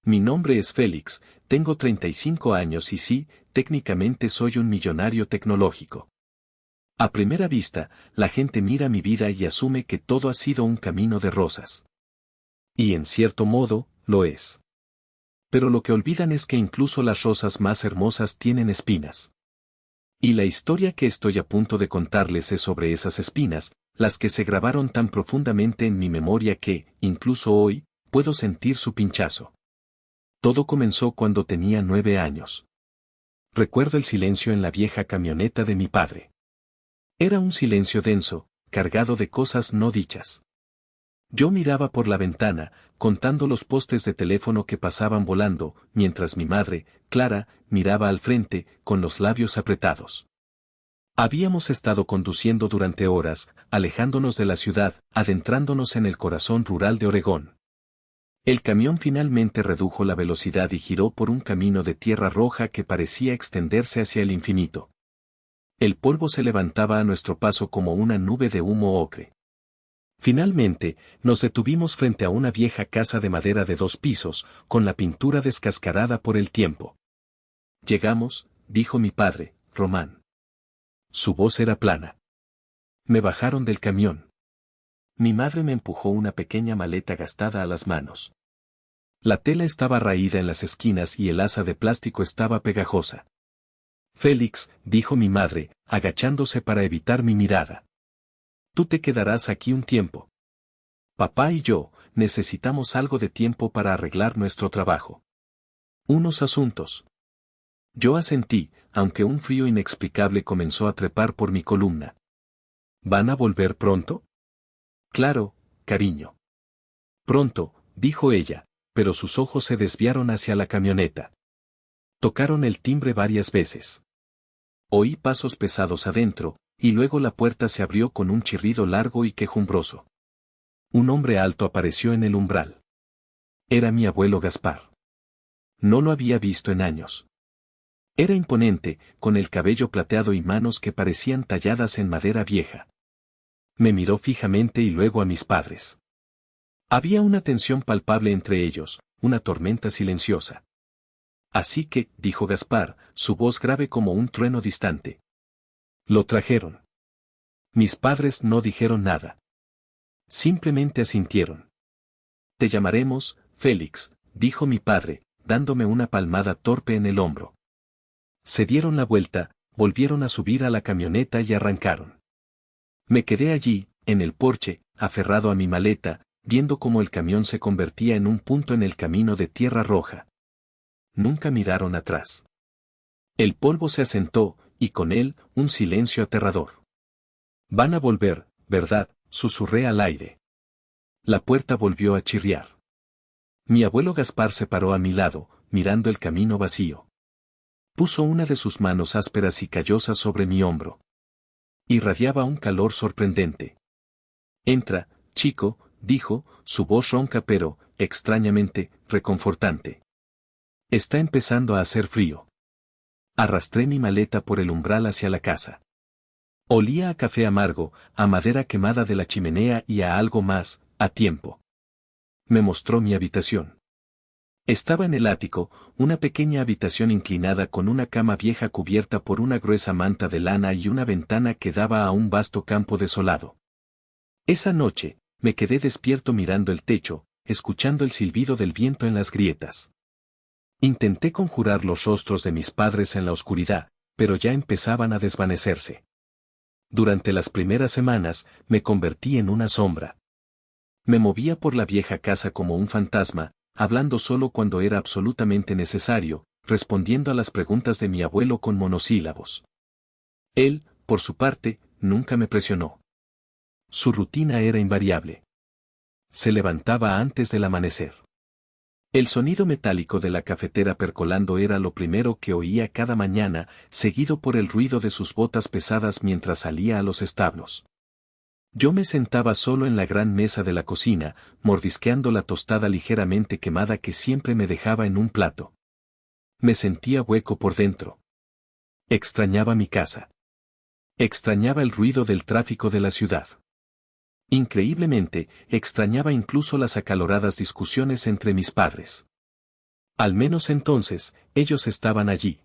Mi nombre es Félix, tengo 35 años y sí, técnicamente soy un millonario tecnológico. A primera vista, la gente mira mi vida y asume que todo ha sido un camino de rosas. Y en cierto modo, lo es. Pero lo que olvidan es que incluso las rosas más hermosas tienen espinas. Y la historia que estoy a punto de contarles es sobre esas espinas, las que se grabaron tan profundamente en mi memoria que, incluso hoy, puedo sentir su pinchazo. Todo comenzó cuando tenía 9 años. Recuerdo el silencio en la vieja camioneta de mi padre. Era un silencio denso, cargado de cosas no dichas. Yo miraba por la ventana, contando los postes de teléfono que pasaban volando, mientras mi madre, Clara, miraba al frente, con los labios apretados. Habíamos estado conduciendo durante horas, alejándonos de la ciudad, adentrándonos en el corazón rural de Oregón. El camión finalmente redujo la velocidad y giró por un camino de tierra roja que parecía extenderse hacia el infinito. El polvo se levantaba a nuestro paso como una nube de humo ocre. Finalmente, nos detuvimos frente a una vieja casa de madera de 2 pisos, con la pintura descascarada por el tiempo. Llegamos, dijo mi padre, Román. Su voz era plana. Me bajaron del camión. Mi madre me empujó una pequeña maleta gastada a las manos. La tela estaba raída en las esquinas y el asa de plástico estaba pegajosa. Félix, dijo mi madre, agachándose para evitar mi mirada. Tú te quedarás aquí un tiempo. Papá y yo, necesitamos algo de tiempo para arreglar nuestro trabajo. Unos asuntos. Yo asentí, aunque un frío inexplicable comenzó a trepar por mi columna. ¿Van a volver pronto? Claro, cariño. Pronto, dijo ella, pero sus ojos se desviaron hacia la camioneta. Tocaron el timbre varias veces. Oí pasos pesados adentro, y luego la puerta se abrió con un chirrido largo y quejumbroso. Un hombre alto apareció en el umbral. Era mi abuelo Gaspar. No lo había visto en años. Era imponente, con el cabello plateado y manos que parecían talladas en madera vieja. Me miró fijamente y luego a mis padres. Había una tensión palpable entre ellos, una tormenta silenciosa. Así que, dijo Gaspar, su voz grave como un trueno distante. Lo trajeron. Mis padres no dijeron nada. Simplemente asintieron. Te llamaremos, Félix, dijo mi padre, dándome una palmada torpe en el hombro. Se dieron la vuelta, volvieron a subir a la camioneta y arrancaron. Me quedé allí, en el porche, aferrado a mi maleta, viendo cómo el camión se convertía en un punto en el camino de tierra roja. Nunca miraron atrás. El polvo se asentó, y con él, un silencio aterrador. Van a volver, ¿verdad?, susurré al aire. La puerta volvió a chirriar. Mi abuelo Gaspar se paró a mi lado, mirando el camino vacío. Puso una de sus manos ásperas y callosas sobre mi hombro. Irradiaba un calor sorprendente. Entra, chico, dijo, su voz ronca pero, extrañamente, reconfortante. Está empezando a hacer frío. Arrastré mi maleta por el umbral hacia la casa. Olía a café amargo, a madera quemada de la chimenea y a algo más, a tiempo. Me mostró mi habitación. Estaba en el ático, una pequeña habitación inclinada con una cama vieja cubierta por una gruesa manta de lana y una ventana que daba a un vasto campo desolado. Esa noche, me quedé despierto mirando el techo, escuchando el silbido del viento en las grietas. Intenté conjurar los rostros de mis padres en la oscuridad, pero ya empezaban a desvanecerse. Durante las primeras semanas, me convertí en una sombra. Me movía por la vieja casa como un fantasma, hablando solo cuando era absolutamente necesario, respondiendo a las preguntas de mi abuelo con monosílabos. Él, por su parte, nunca me presionó. Su rutina era invariable. Se levantaba antes del amanecer. El sonido metálico de la cafetera percolando era lo primero que oía cada mañana, seguido por el ruido de sus botas pesadas mientras salía a los establos. Yo me sentaba solo en la gran mesa de la cocina, mordisqueando la tostada ligeramente quemada que siempre me dejaba en un plato. Me sentía hueco por dentro. Extrañaba mi casa. Extrañaba el ruido del tráfico de la ciudad. Increíblemente, extrañaba incluso las acaloradas discusiones entre mis padres. Al menos entonces, ellos estaban allí.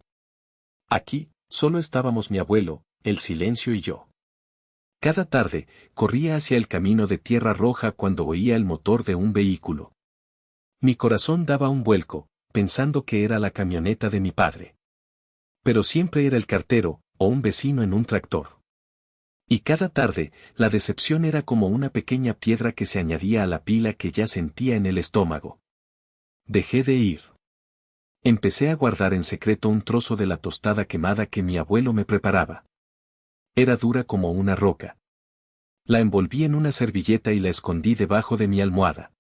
Aquí, solo estábamos mi abuelo, el silencio y yo. Cada tarde, corría hacia el camino de tierra roja cuando oía el motor de un vehículo. Mi corazón daba un vuelco, pensando que era la camioneta de mi padre. Pero siempre era el cartero, o un vecino en un tractor. Y cada tarde, la decepción era como una pequeña piedra que se añadía a la pila que ya sentía en el estómago. Dejé de ir. Empecé a guardar en secreto un trozo de la tostada quemada que mi abuelo me preparaba. Era dura como una roca. La envolví en una servilleta y la escondí debajo de mi almohada.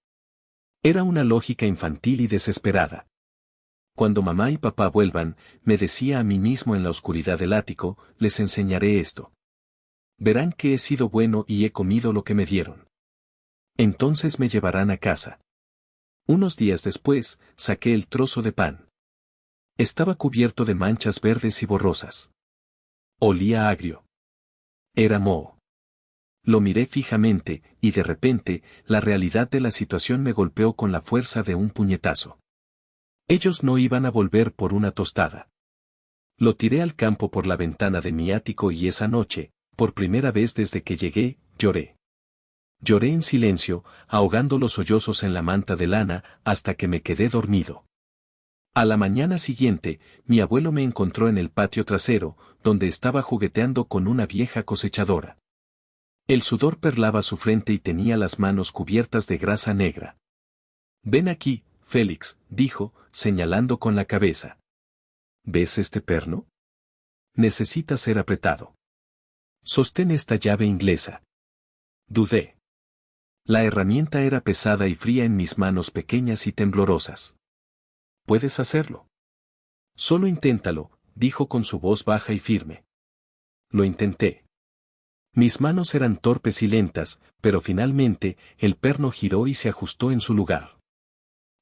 Era una lógica infantil y desesperada. Cuando mamá y papá vuelvan, me decía a mí mismo en la oscuridad del ático, les enseñaré esto. Verán que he sido bueno y he comido lo que me dieron. Entonces me llevarán a casa. Unos días después, saqué el trozo de pan. Estaba cubierto de manchas verdes y borrosas. Olía agrio. Era moho. Lo miré fijamente, y de repente, la realidad de la situación me golpeó con la fuerza de un puñetazo. Ellos no iban a volver por una tostada. Lo tiré al campo por la ventana de mi ático y esa noche, por primera vez desde que llegué, lloré. Lloré en silencio, ahogando los sollozos en la manta de lana, hasta que me quedé dormido. A la mañana siguiente, mi abuelo me encontró en el patio trasero, donde estaba jugueteando con una vieja cosechadora. El sudor perlaba su frente y tenía las manos cubiertas de grasa negra. «Ven aquí, Félix», dijo, señalando con la cabeza. «¿Ves este perno? Necesita ser apretado. Sostén esta llave inglesa». Dudé. La herramienta era pesada y fría en mis manos pequeñas y temblorosas. «Puedes hacerlo. Solo inténtalo», dijo con su voz baja y firme. Lo intenté. Mis manos eran torpes y lentas, pero finalmente, el perno giró y se ajustó en su lugar.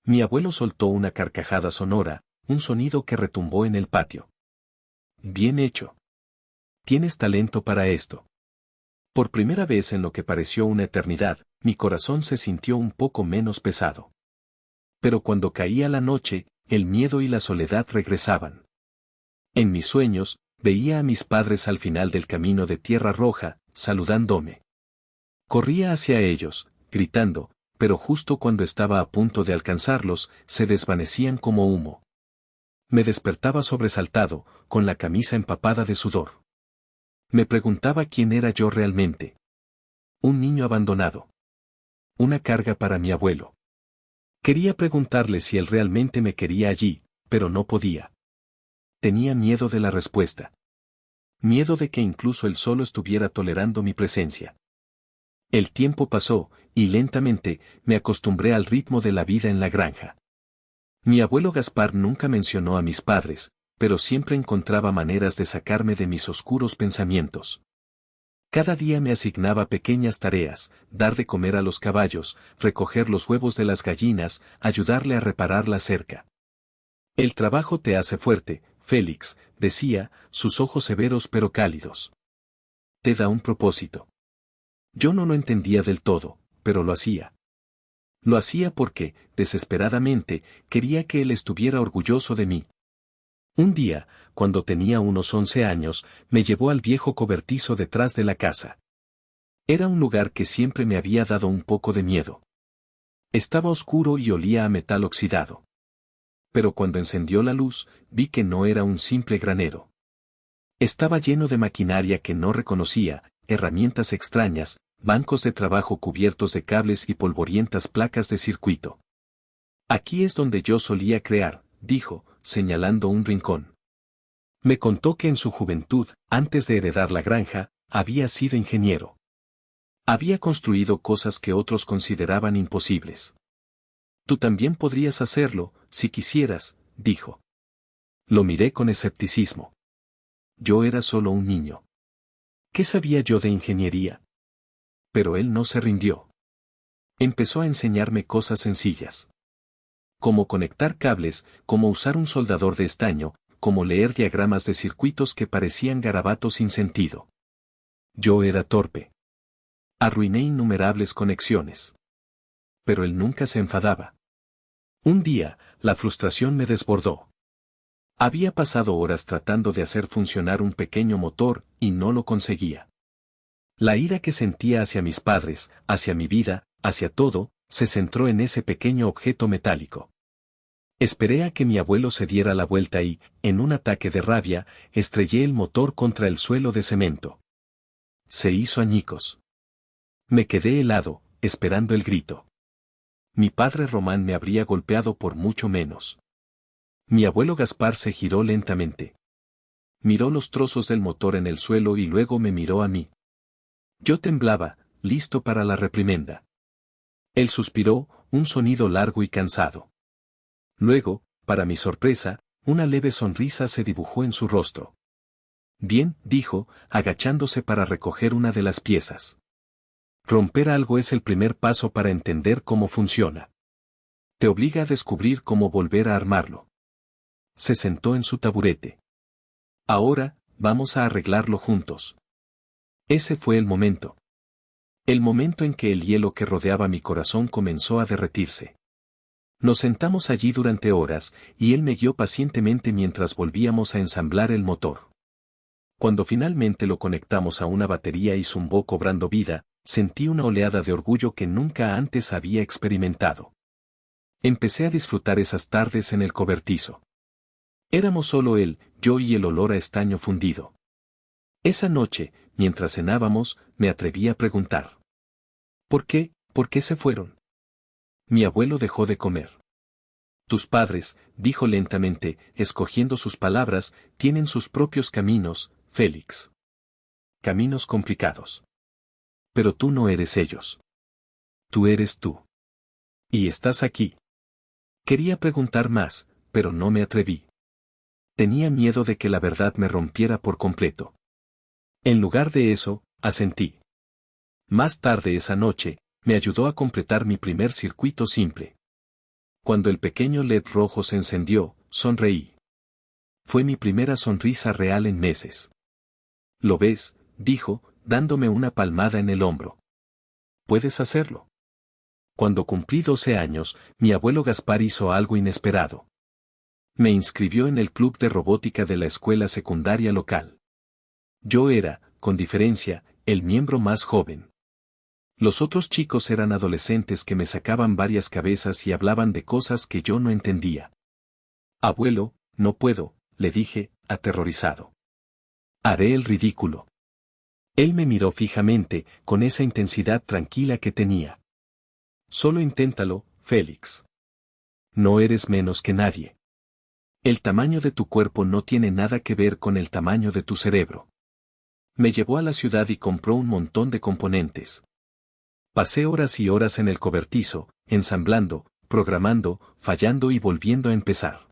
Mi abuelo soltó una carcajada sonora, un sonido que retumbó en el patio. «Bien hecho. Tienes talento para esto». Por primera vez en lo que pareció una eternidad, mi corazón se sintió un poco menos pesado. Pero cuando caía la noche, el miedo y la soledad regresaban. En mis sueños, veía a mis padres al final del camino de tierra roja, saludándome. Corría hacia ellos, gritando, pero justo cuando estaba a punto de alcanzarlos, se desvanecían como humo. Me despertaba sobresaltado, con la camisa empapada de sudor. Me preguntaba quién era yo realmente. Un niño abandonado. Una carga para mi abuelo. Quería preguntarle si él realmente me quería allí, pero no podía. Tenía miedo de la respuesta. Miedo de que incluso él solo estuviera tolerando mi presencia. El tiempo pasó, y lentamente, me acostumbré al ritmo de la vida en la granja. Mi abuelo Gaspar nunca mencionó a mis padres, pero siempre encontraba maneras de sacarme de mis oscuros pensamientos. Cada día me asignaba pequeñas tareas, dar de comer a los caballos, recoger los huevos de las gallinas, ayudarle a reparar la cerca. «El trabajo te hace fuerte, Félix», decía, sus ojos severos pero cálidos. «Te da un propósito». Yo no lo entendía del todo, pero lo hacía. Lo hacía porque, desesperadamente, quería que él estuviera orgulloso de mí. Un día, cuando tenía unos 11 años, me llevó al viejo cobertizo detrás de la casa. Era un lugar que siempre me había dado un poco de miedo. Estaba oscuro y olía a metal oxidado. Pero cuando encendió la luz, vi que no era un simple granero. Estaba lleno de maquinaria que no reconocía, herramientas extrañas, bancos de trabajo cubiertos de cables y polvorientas placas de circuito. «Aquí es donde yo solía crear», dijo, señalando un rincón. Me contó que en su juventud, antes de heredar la granja, había sido ingeniero. Había construido cosas que otros consideraban imposibles. «Tú también podrías hacerlo, si quisieras», dijo. Lo miré con escepticismo. Yo era solo un niño. ¿Qué sabía yo de ingeniería? Pero él no se rindió. Empezó a enseñarme cosas sencillas. Cómo conectar cables, cómo usar un soldador de estaño, cómo leer diagramas de circuitos que parecían garabatos sin sentido. Yo era torpe. Arruiné innumerables conexiones. Pero él nunca se enfadaba. Un día, la frustración me desbordó. Había pasado horas tratando de hacer funcionar un pequeño motor y no lo conseguía. La ira que sentía hacia mis padres, hacia mi vida, hacia todo, se centró en ese pequeño objeto metálico. Esperé a que mi abuelo se diera la vuelta y, en un ataque de rabia, estrellé el motor contra el suelo de cemento. Se hizo añicos. Me quedé helado, esperando el grito. Mi padre Román me habría golpeado por mucho menos. Mi abuelo Gaspar se giró lentamente. Miró los trozos del motor en el suelo y luego me miró a mí. Yo temblaba, listo para la reprimenda. Él suspiró, un sonido largo y cansado. Luego, para mi sorpresa, una leve sonrisa se dibujó en su rostro. Bien, dijo, agachándose para recoger una de las piezas. Romper algo es el primer paso para entender cómo funciona. Te obliga a descubrir cómo volver a armarlo. Se sentó en su taburete. Ahora, vamos a arreglarlo juntos. Ese fue el momento. El momento en que el hielo que rodeaba mi corazón comenzó a derretirse. Nos sentamos allí durante horas, y él me guió pacientemente mientras volvíamos a ensamblar el motor. Cuando finalmente lo conectamos a una batería y zumbó cobrando vida, sentí una oleada de orgullo que nunca antes había experimentado. Empecé a disfrutar esas tardes en el cobertizo. Éramos solo él, yo y el olor a estaño fundido. Esa noche, mientras cenábamos, me atreví a preguntar. ¿Por qué? ¿Por qué se fueron? Mi abuelo dejó de comer. Tus padres, dijo lentamente, escogiendo sus palabras, tienen sus propios caminos, Félix. Caminos complicados. Pero tú no eres ellos. Tú eres tú. Y estás aquí. Quería preguntar más, pero no me atreví. Tenía miedo de que la verdad me rompiera por completo. En lugar de eso, asentí. Más tarde esa noche, me ayudó a completar mi primer circuito simple. Cuando el pequeño LED rojo se encendió, sonreí. Fue mi primera sonrisa real en meses. ¿Lo ves?, dijo, dándome una palmada en el hombro. Puedes hacerlo. Cuando cumplí 12 años, mi abuelo Gaspar hizo algo inesperado. Me inscribió en el club de robótica de la escuela secundaria local. Yo era, con diferencia, el miembro más joven. Los otros chicos eran adolescentes que me sacaban varias cabezas y hablaban de cosas que yo no entendía. Abuelo, no puedo, le dije, aterrorizado. Haré el ridículo. Él me miró fijamente, con esa intensidad tranquila que tenía. Solo inténtalo, Félix. No eres menos que nadie. El tamaño de tu cuerpo no tiene nada que ver con el tamaño de tu cerebro. Me llevó a la ciudad y compró un montón de componentes. Pasé horas y horas en el cobertizo, ensamblando, programando, fallando y volviendo a empezar.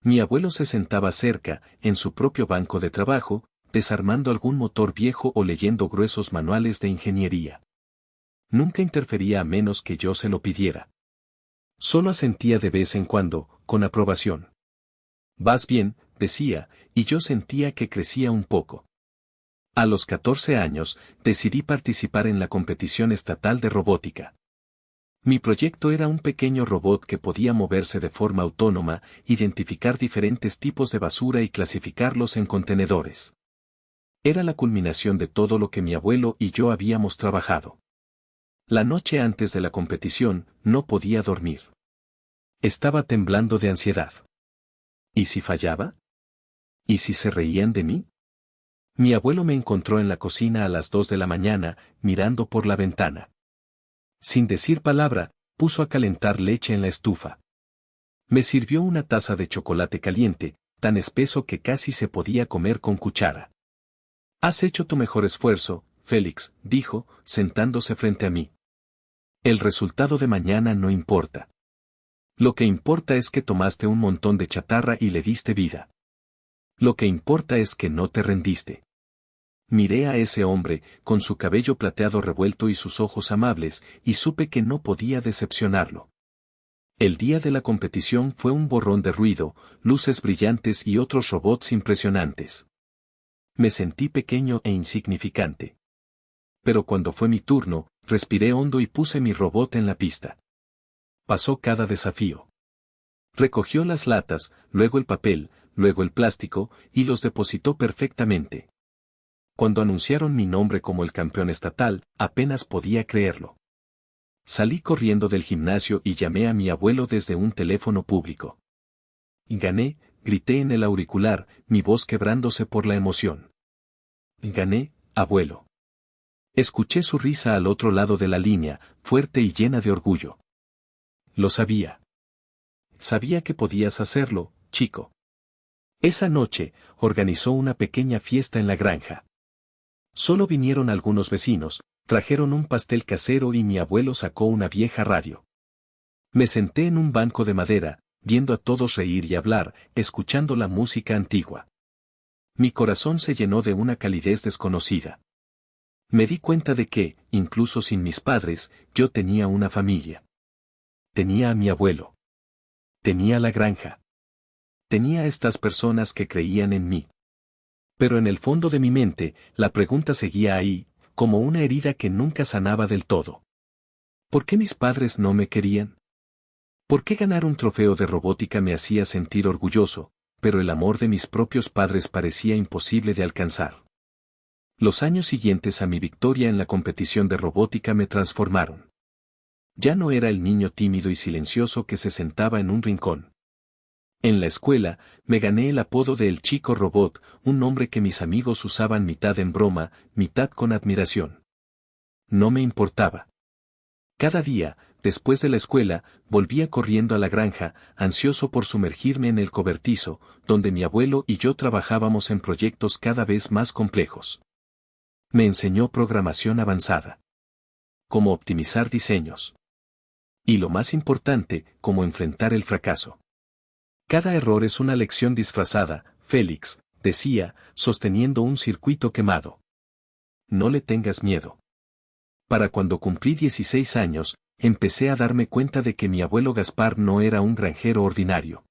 Mi abuelo se sentaba cerca, en su propio banco de trabajo, desarmando algún motor viejo o leyendo gruesos manuales de ingeniería. Nunca interfería a menos que yo se lo pidiera. Solo asentía de vez en cuando, con aprobación. Vas bien, decía, y yo sentía que crecía un poco. A los 14 años, decidí participar en la competición estatal de robótica. Mi proyecto era un pequeño robot que podía moverse de forma autónoma, identificar diferentes tipos de basura y clasificarlos en contenedores. Era la culminación de todo lo que mi abuelo y yo habíamos trabajado. La noche antes de la competición, no podía dormir. Estaba temblando de ansiedad. ¿Y si fallaba? ¿Y si se reían de mí? Mi abuelo me encontró en la cocina a las 2 de la mañana, mirando por la ventana. Sin decir palabra, puso a calentar leche en la estufa. Me sirvió una taza de chocolate caliente, tan espeso que casi se podía comer con cuchara. Has hecho tu mejor esfuerzo, Félix, dijo, sentándose frente a mí. El resultado de mañana no importa. Lo que importa es que tomaste un montón de chatarra y le diste vida. Lo que importa es que no te rendiste. Miré a ese hombre, con su cabello plateado revuelto y sus ojos amables, y supe que no podía decepcionarlo. El día de la competición fue un borrón de ruido, luces brillantes y otros robots impresionantes. Me sentí pequeño e insignificante. Pero cuando fue mi turno, respiré hondo y puse mi robot en la pista. Pasó cada desafío. Recogió las latas, luego el papel, luego el plástico, y los depositó perfectamente. Cuando anunciaron mi nombre como el campeón estatal, apenas podía creerlo. Salí corriendo del gimnasio y llamé a mi abuelo desde un teléfono público. Gané, grité en el auricular, mi voz quebrándose por la emoción. Gané, abuelo. Escuché su risa al otro lado de la línea, fuerte y llena de orgullo. Lo sabía. Sabía que podías hacerlo, chico. Esa noche, organizó una pequeña fiesta en la granja. Solo vinieron algunos vecinos, trajeron un pastel casero y mi abuelo sacó una vieja radio. Me senté en un banco de madera, viendo a todos reír y hablar, escuchando la música antigua. Mi corazón se llenó de una calidez desconocida. Me di cuenta de que, incluso sin mis padres, yo tenía una familia. Tenía a mi abuelo. Tenía la granja. Tenía a estas personas que creían en mí. Pero en el fondo de mi mente, la pregunta seguía ahí, como una herida que nunca sanaba del todo. ¿Por qué mis padres no me querían? ¿Por qué ganar un trofeo de robótica me hacía sentir orgulloso, pero el amor de mis propios padres parecía imposible de alcanzar? Los años siguientes a mi victoria en la competición de robótica me transformaron. Ya no era el niño tímido y silencioso que se sentaba en un rincón. En la escuela, me gané el apodo de El Chico Robot, un nombre que mis amigos usaban mitad en broma, mitad con admiración. No me importaba. Cada día, después de la escuela, volvía corriendo a la granja, ansioso por sumergirme en el cobertizo, donde mi abuelo y yo trabajábamos en proyectos cada vez más complejos. Me enseñó programación avanzada. Cómo optimizar diseños. Y lo más importante, cómo enfrentar el fracaso. Cada error es una lección disfrazada, Félix, decía, sosteniendo un circuito quemado. No le tengas miedo. Para cuando cumplí 16 años, empecé a darme cuenta de que mi abuelo Gaspar no era un granjero ordinario.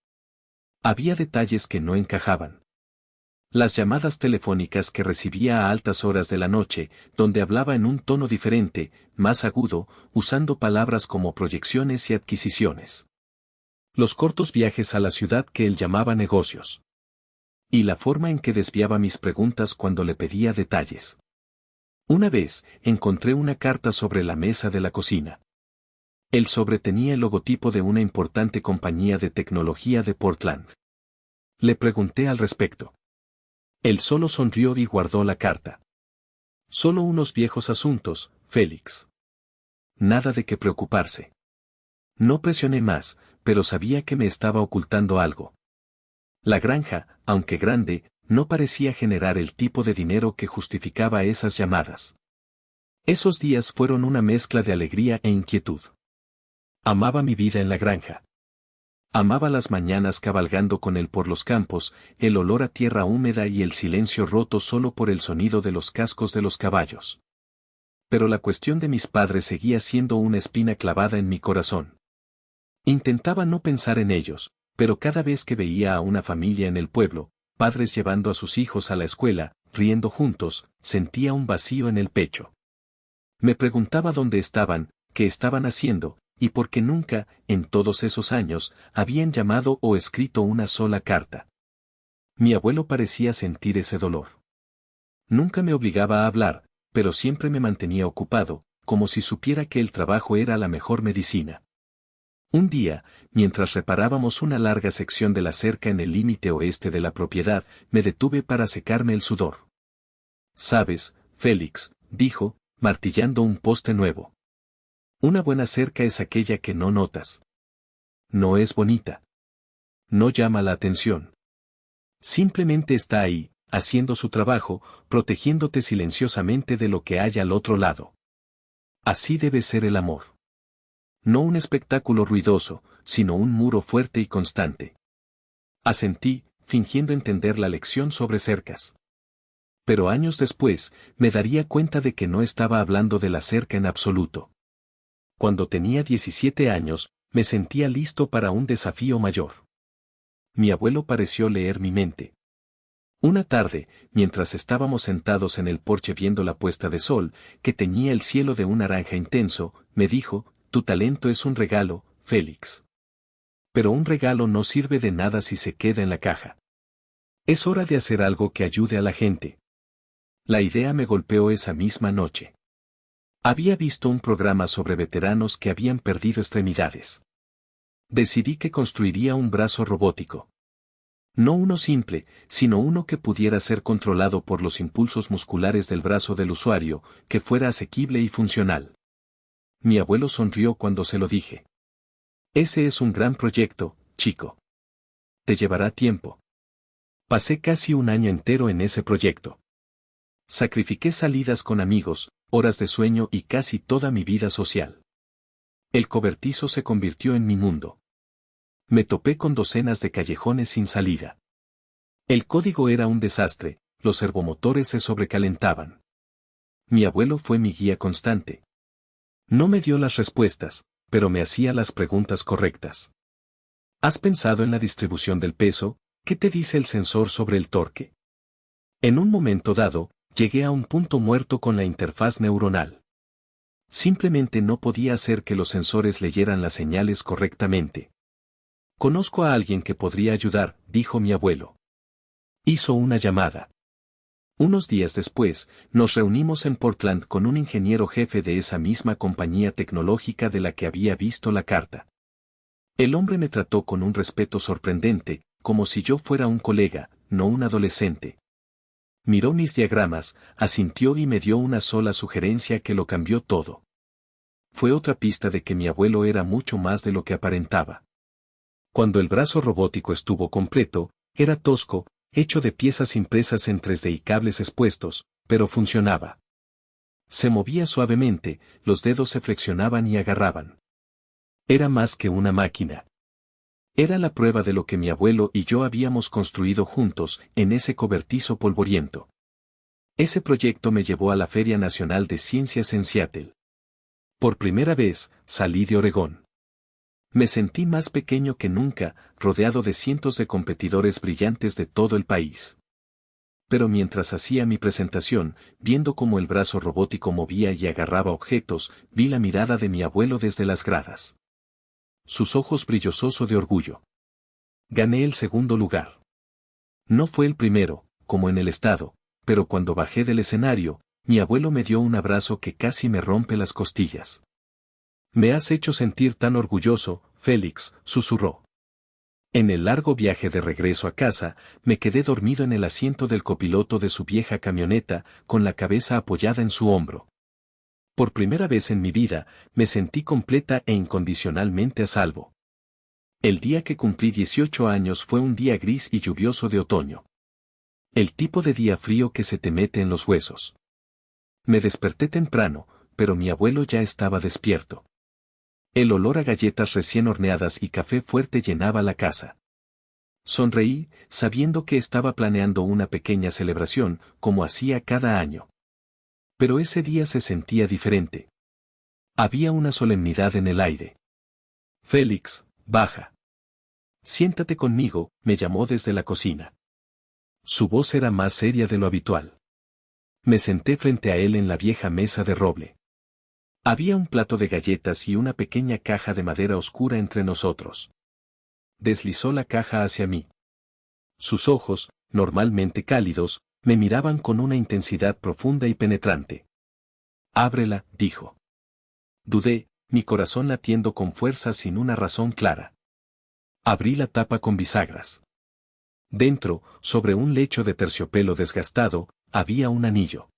Había detalles que no encajaban. Las llamadas telefónicas que recibía a altas horas de la noche, donde hablaba en un tono diferente, más agudo, usando palabras como proyecciones y adquisiciones. Los cortos viajes a la ciudad que él llamaba negocios. Y la forma en que desviaba mis preguntas cuando le pedía detalles. Una vez, encontré una carta sobre la mesa de la cocina. El sobre tenía el logotipo de una importante compañía de tecnología de Portland. Le pregunté al respecto. Él solo sonrió y guardó la carta. Solo unos viejos asuntos, Félix. Nada de qué preocuparse. No presioné más, pero sabía que me estaba ocultando algo. La granja, aunque grande, no parecía generar el tipo de dinero que justificaba esas llamadas. Esos días fueron una mezcla de alegría e inquietud. Amaba mi vida en la granja. Amaba las mañanas cabalgando con él por los campos, el olor a tierra húmeda y el silencio roto solo por el sonido de los cascos de los caballos. Pero la cuestión de mis padres seguía siendo una espina clavada en mi corazón. Intentaba no pensar en ellos, pero cada vez que veía a una familia en el pueblo, padres llevando a sus hijos a la escuela, riendo juntos, sentía un vacío en el pecho. Me preguntaba dónde estaban, qué estaban haciendo, y por qué nunca, en todos esos años, habían llamado o escrito una sola carta. Mi abuelo parecía sentir ese dolor. Nunca me obligaba a hablar, pero siempre me mantenía ocupado, como si supiera que el trabajo era la mejor medicina. Un día, mientras reparábamos una larga sección de la cerca en el límite oeste de la propiedad, me detuve para secarme el sudor. «Sabes, Félix», dijo, martillando un poste nuevo. «Una buena cerca es aquella que no notas. No es bonita. No llama la atención. Simplemente está ahí, haciendo su trabajo, protegiéndote silenciosamente de lo que hay al otro lado. Así debe ser el amor. No un espectáculo ruidoso, sino un muro fuerte y constante». Asentí, fingiendo entender la lección sobre cercas. Pero años después, me daría cuenta de que no estaba hablando de la cerca en absoluto. Cuando tenía 17 años, me sentía listo para un desafío mayor. Mi abuelo pareció leer mi mente. Una tarde, mientras estábamos sentados en el porche viendo la puesta de sol, que teñía el cielo de un naranja intenso, me dijo: «Tu talento es un regalo, Félix. Pero un regalo no sirve de nada si se queda en la caja. Es hora de hacer algo que ayude a la gente. La idea me golpeó esa misma noche. Había visto un programa sobre veteranos que habían perdido extremidades. Decidí que construiría un brazo robótico. No uno simple, sino uno que pudiera ser controlado por los impulsos musculares del brazo del usuario, que fuera asequible y funcional. Mi abuelo sonrió cuando se lo dije. Ese es un gran proyecto, chico. Te llevará tiempo. Pasé casi un año entero en ese proyecto. Sacrifiqué salidas con amigos, horas de sueño y casi toda mi vida social. El cobertizo se convirtió en mi mundo. Me topé con docenas de callejones sin salida. El código era un desastre, los servomotores se sobrecalentaban. Mi abuelo fue mi guía constante. No me dio las respuestas, pero me hacía las preguntas correctas. ¿Has pensado en la distribución del peso? ¿Qué te dice el sensor sobre el torque? En un momento dado, llegué a un punto muerto con la interfaz neuronal. Simplemente no podía hacer que los sensores leyeran las señales correctamente. Conozco a alguien que podría ayudar, dijo mi abuelo. Hizo una llamada. Unos días después, nos reunimos en Portland con un ingeniero jefe de esa misma compañía tecnológica de la que había visto la carta. El hombre me trató con un respeto sorprendente, como si yo fuera un colega, no un adolescente. Miró mis diagramas, asintió y me dio una sola sugerencia que lo cambió todo. Fue otra pista de que mi abuelo era mucho más de lo que aparentaba. Cuando el brazo robótico estuvo completo, era tosco, hecho de piezas impresas en 3D y cables expuestos, pero funcionaba. Se movía suavemente, los dedos se flexionaban y agarraban. Era más que una máquina. Era la prueba de lo que mi abuelo y yo habíamos construido juntos, en ese cobertizo polvoriento. Ese proyecto me llevó a la Feria Nacional de Ciencias en Seattle. Por primera vez, salí de Oregón. Me sentí más pequeño que nunca, rodeado de cientos de competidores brillantes de todo el país. Pero mientras hacía mi presentación, viendo cómo el brazo robótico movía y agarraba objetos, vi la mirada de mi abuelo desde las gradas. Sus ojos brillosos de orgullo. Gané el segundo lugar. No fue el primero, como en el estado, pero cuando bajé del escenario, mi abuelo me dio un abrazo que casi me rompe las costillas. Me has hecho sentir tan orgulloso, Félix, susurró. En el largo viaje de regreso a casa, me quedé dormido en el asiento del copiloto de su vieja camioneta, con la cabeza apoyada en su hombro. Por primera vez en mi vida, me sentí completa e incondicionalmente a salvo. El día que cumplí 18 años fue un día gris y lluvioso de otoño. El tipo de día frío que se te mete en los huesos. Me desperté temprano, pero mi abuelo ya estaba despierto. El olor a galletas recién horneadas y café fuerte llenaba la casa. Sonreí, sabiendo que estaba planeando una pequeña celebración, como hacía cada año. Pero ese día se sentía diferente. Había una solemnidad en el aire. Félix, baja. Siéntate conmigo, me llamó desde la cocina. Su voz era más seria de lo habitual. Me senté frente a él en la vieja mesa de roble. Había un plato de galletas y una pequeña caja de madera oscura entre nosotros. Deslizó la caja hacia mí. Sus ojos, normalmente cálidos, me miraban con una intensidad profunda y penetrante. Ábrela, dijo. Dudé, mi corazón latiendo con fuerza sin una razón clara. Abrí la tapa con bisagras. Dentro, sobre un lecho de terciopelo desgastado, había un anillo.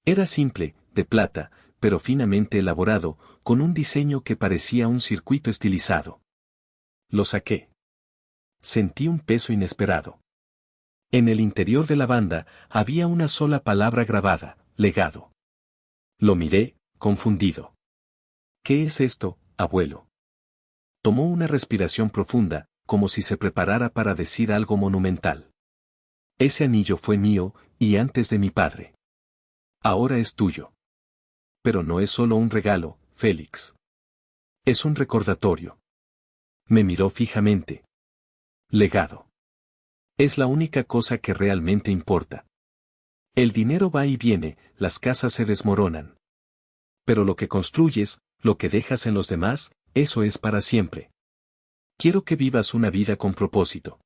Era simple, de plata, pero finamente elaborado, con un diseño que parecía un circuito estilizado. Lo saqué. Sentí un peso inesperado. En el interior de la banda, había una sola palabra grabada, legado. Lo miré, confundido. ¿Qué es esto, abuelo? Tomó una respiración profunda, como si se preparara para decir algo monumental. Ese anillo fue mío, y antes de mi padre. Ahora es tuyo. Pero no es solo un regalo, Félix. Es un recordatorio. Me miró fijamente. Legado. Es la única cosa que realmente importa. El dinero va y viene, las casas se desmoronan. Pero lo que construyes, lo que dejas en los demás, eso es para siempre. Quiero que vivas una vida con propósito.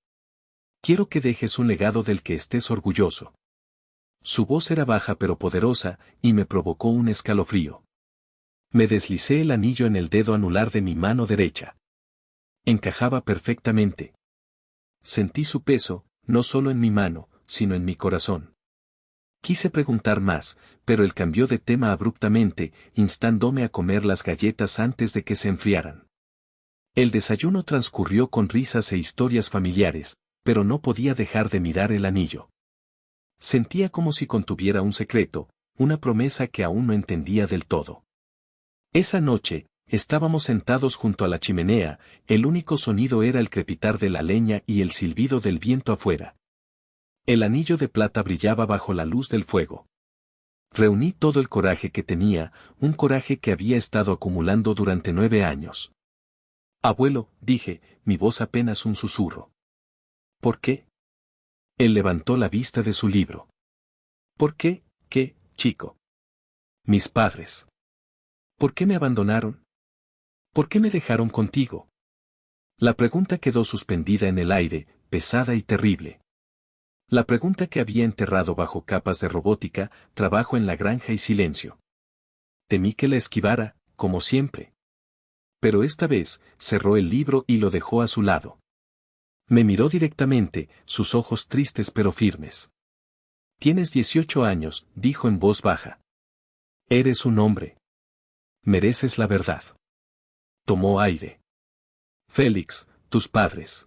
Quiero que dejes un legado del que estés orgulloso. Su voz era baja pero poderosa, y me provocó un escalofrío. Me deslicé el anillo en el dedo anular de mi mano derecha. Encajaba perfectamente. Sentí su peso, no solo en mi mano, sino en mi corazón. Quise preguntar más, pero él cambió de tema abruptamente, instándome a comer las galletas antes de que se enfriaran. El desayuno transcurrió con risas e historias familiares, pero no podía dejar de mirar el anillo. Sentía como si contuviera un secreto, una promesa que aún no entendía del todo. Esa noche, estábamos sentados junto a la chimenea, el único sonido era el crepitar de la leña y el silbido del viento afuera. El anillo de plata brillaba bajo la luz del fuego. Reuní todo el coraje que tenía, un coraje que había estado acumulando durante 9 años. Abuelo, dije, mi voz apenas un susurro. ¿Por qué? Él levantó la vista de su libro. ¿Por qué, qué, chico? Mis padres. ¿Por qué me abandonaron? ¿Por qué me dejaron contigo? La pregunta quedó suspendida en el aire, pesada y terrible. La pregunta que había enterrado bajo capas de robótica, trabajo en la granja y silencio. Temí que la esquivara, como siempre. Pero esta vez, cerró el libro y lo dejó a su lado. Me miró directamente, sus ojos tristes pero firmes. Tienes 18 años, dijo en voz baja. Eres un hombre. Mereces la verdad. Tomó aire. Félix, tus padres.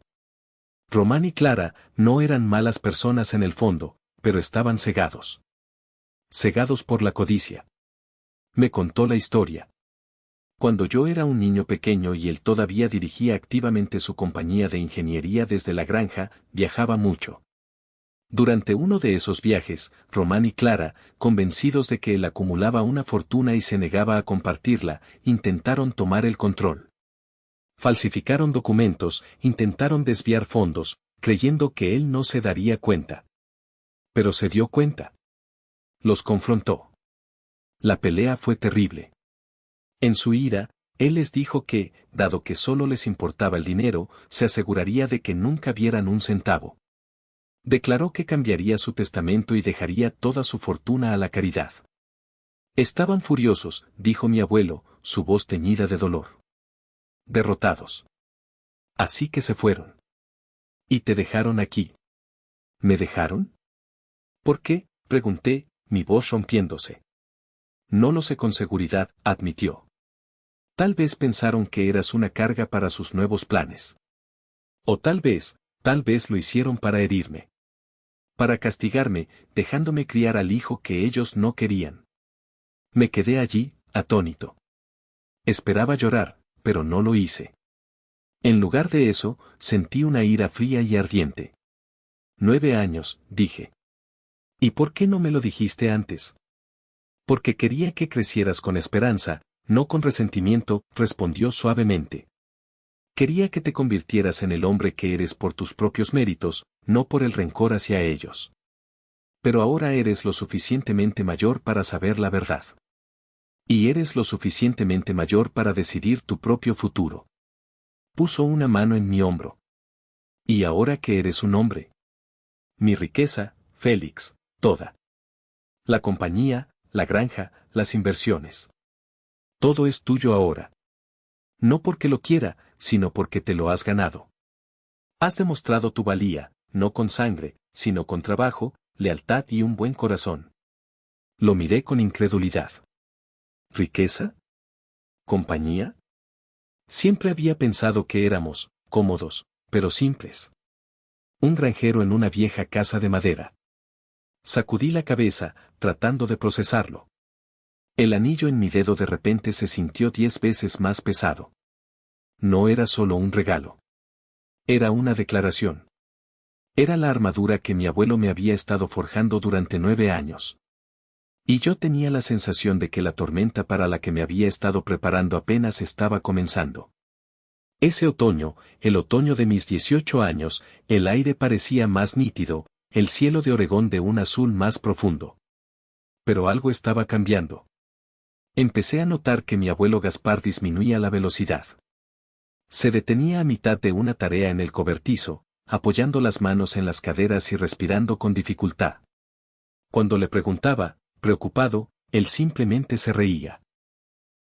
Román y Clara no eran malas personas en el fondo, pero estaban cegados. Cegados por la codicia. Me contó la historia. Cuando yo era un niño pequeño y él todavía dirigía activamente su compañía de ingeniería desde la granja, viajaba mucho. Durante uno de esos viajes, Román y Clara, convencidos de que él acumulaba una fortuna y se negaba a compartirla, intentaron tomar el control. Falsificaron documentos, intentaron desviar fondos, creyendo que él no se daría cuenta. Pero se dio cuenta. Los confrontó. La pelea fue terrible. En su ira, él les dijo que, dado que solo les importaba el dinero, se aseguraría de que nunca vieran un centavo. Declaró que cambiaría su testamento y dejaría toda su fortuna a la caridad. Estaban furiosos, dijo mi abuelo, su voz teñida de dolor. Derrotados. Así que se fueron. Y te dejaron aquí. ¿Me dejaron? ¿Por qué? Pregunté, mi voz rompiéndose. No lo sé con seguridad, admitió. Tal vez pensaron que eras una carga para sus nuevos planes. O tal vez lo hicieron para herirme. Para castigarme, dejándome criar al hijo que ellos no querían. Me quedé allí, atónito. Esperaba llorar, pero no lo hice. En lugar de eso, sentí una ira fría y ardiente. 9 años, dije. ¿Y por qué no me lo dijiste antes? Porque quería que crecieras con esperanza, no con resentimiento, respondió suavemente. Quería que te convirtieras en el hombre que eres por tus propios méritos, no por el rencor hacia ellos. Pero ahora eres lo suficientemente mayor para saber la verdad. Y eres lo suficientemente mayor para decidir tu propio futuro. Puso una mano en mi hombro. ¿Y ahora que eres un hombre? Mi riqueza, Félix, toda. La compañía, la granja, las inversiones. Todo es tuyo ahora. No porque lo quiera, sino porque te lo has ganado. Has demostrado tu valía, no con sangre, sino con trabajo, lealtad y un buen corazón. Lo miré con incredulidad. ¿Riqueza? ¿Compañía? Siempre había pensado que éramos, cómodos, pero simples. Un granjero en una vieja casa de madera. Sacudí la cabeza, tratando de procesarlo. El anillo en mi dedo de repente se sintió 10 veces más pesado. No era solo un regalo. Era una declaración. Era la armadura que mi abuelo me había estado forjando durante 9 años. Y yo tenía la sensación de que la tormenta para la que me había estado preparando apenas estaba comenzando. Ese otoño, el otoño de mis 18 años, el aire parecía más nítido, el cielo de Oregón de un azul más profundo. Pero algo estaba cambiando. Empecé a notar que mi abuelo Gaspar disminuía la velocidad. Se detenía a mitad de una tarea en el cobertizo, apoyando las manos en las caderas y respirando con dificultad. Cuando le preguntaba, preocupado, él simplemente se reía.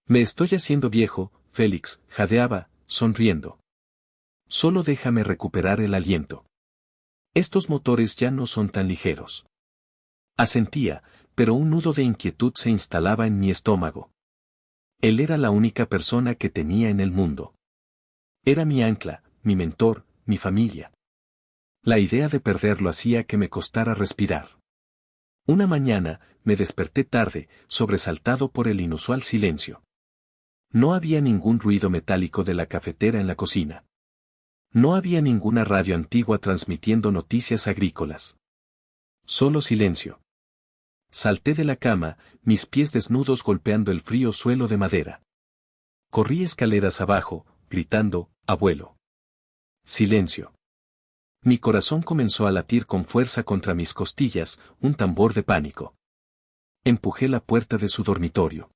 Me estoy haciendo viejo, Félix, jadeaba, sonriendo. Solo déjame recuperar el aliento. Estos motores ya no son tan ligeros. Asentía, pero un nudo de inquietud se instalaba en mi estómago. Él era la única persona que tenía en el mundo. Era mi ancla, mi mentor, mi familia. La idea de perderlo hacía que me costara respirar. Una mañana, me desperté tarde, sobresaltado por el inusual silencio. No había ningún ruido metálico de la cafetera en la cocina. No había ninguna radio antigua transmitiendo noticias agrícolas. Solo silencio. Salté de la cama, mis pies desnudos golpeando el frío suelo de madera. Corrí escaleras abajo, gritando, abuelo. Silencio. Mi corazón comenzó a latir con fuerza contra mis costillas, un tambor de pánico. Empujé la puerta de su dormitorio.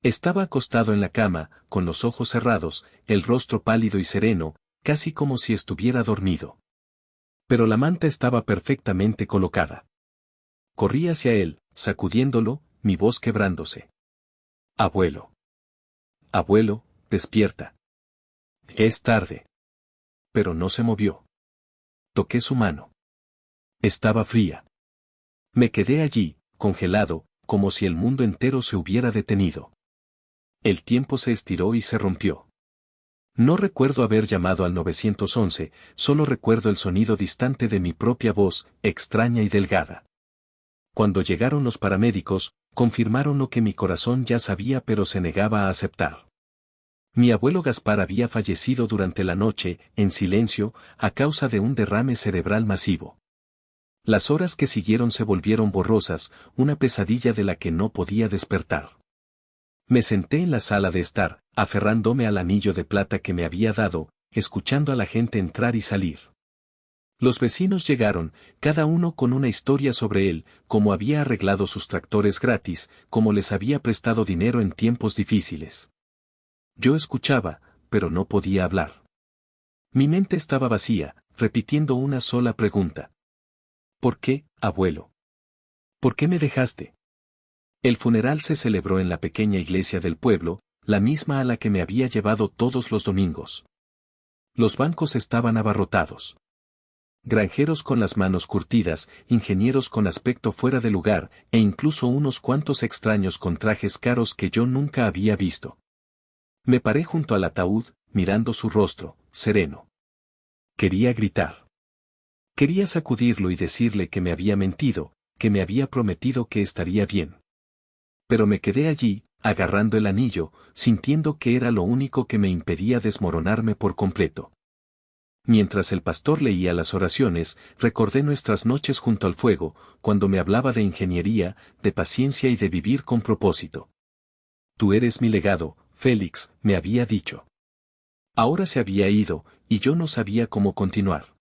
Estaba acostado en la cama, con los ojos cerrados, el rostro pálido y sereno, casi como si estuviera dormido. Pero la manta estaba perfectamente colocada. Corrí hacia él, sacudiéndolo, mi voz quebrándose. Abuelo. Abuelo, despierta. Es tarde. Pero no se movió. Toqué su mano. Estaba fría. Me quedé allí, congelado, como si el mundo entero se hubiera detenido. El tiempo se estiró y se rompió. No recuerdo haber llamado al 911, solo recuerdo el sonido distante de mi propia voz, extraña y delgada. Cuando llegaron los paramédicos, confirmaron lo que mi corazón ya sabía pero se negaba a aceptar. Mi abuelo Gaspar había fallecido durante la noche, en silencio, a causa de un derrame cerebral masivo. Las horas que siguieron se volvieron borrosas, una pesadilla de la que no podía despertar. Me senté en la sala de estar, aferrándome al anillo de plata que me había dado, escuchando a la gente entrar y salir. Los vecinos llegaron, cada uno con una historia sobre él, cómo había arreglado sus tractores gratis, cómo les había prestado dinero en tiempos difíciles. Yo escuchaba, pero no podía hablar. Mi mente estaba vacía, repitiendo una sola pregunta. ¿Por qué, abuelo? ¿Por qué me dejaste? El funeral se celebró en la pequeña iglesia del pueblo, la misma a la que me había llevado todos los domingos. Los bancos estaban abarrotados. Granjeros con las manos curtidas, ingenieros con aspecto fuera de lugar, e incluso unos cuantos extraños con trajes caros que yo nunca había visto. Me paré junto al ataúd, mirando su rostro, sereno. Quería gritar. Quería sacudirlo y decirle que me había mentido, que me había prometido que estaría bien. Pero me quedé allí, agarrando el anillo, sintiendo que era lo único que me impedía desmoronarme por completo. Mientras el pastor leía las oraciones, recordé nuestras noches junto al fuego, cuando me hablaba de ingeniería, de paciencia y de vivir con propósito. Tú eres mi legado, Félix, me había dicho. Ahora se había ido, y yo no sabía cómo continuar.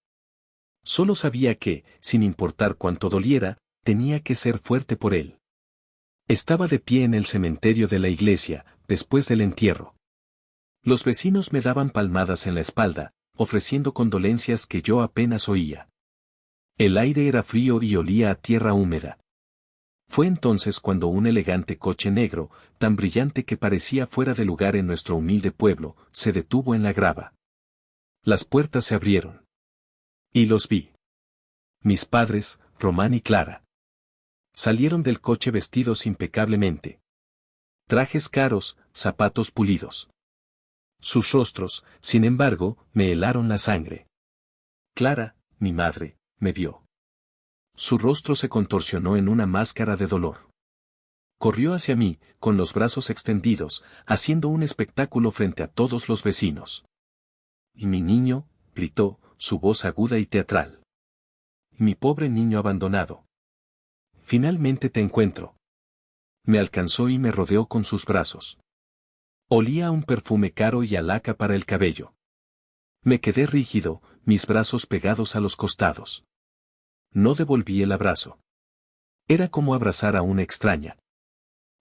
Solo sabía que, sin importar cuánto doliera, tenía que ser fuerte por él. Estaba de pie en el cementerio de la iglesia, después del entierro. Los vecinos me daban palmadas en la espalda, ofreciendo condolencias que yo apenas oía. El aire era frío y olía a tierra húmeda. Fue entonces cuando un elegante coche negro, tan brillante que parecía fuera de lugar en nuestro humilde pueblo, se detuvo en la grava. Las puertas se abrieron. Y los vi. Mis padres, Román y Clara. Salieron del coche vestidos impecablemente. Trajes caros, zapatos pulidos. Sus rostros, sin embargo, me helaron la sangre. Clara, mi madre, me vio. Su rostro se contorsionó en una máscara de dolor. Corrió hacia mí, con los brazos extendidos, haciendo un espectáculo frente a todos los vecinos. Y mi niño, gritó, su voz aguda y teatral. Mi pobre niño abandonado. Finalmente te encuentro. Me alcanzó y me rodeó con sus brazos. Olía a un perfume caro y a laca para el cabello. Me quedé rígido, mis brazos pegados a los costados. No devolví el abrazo. Era como abrazar a una extraña.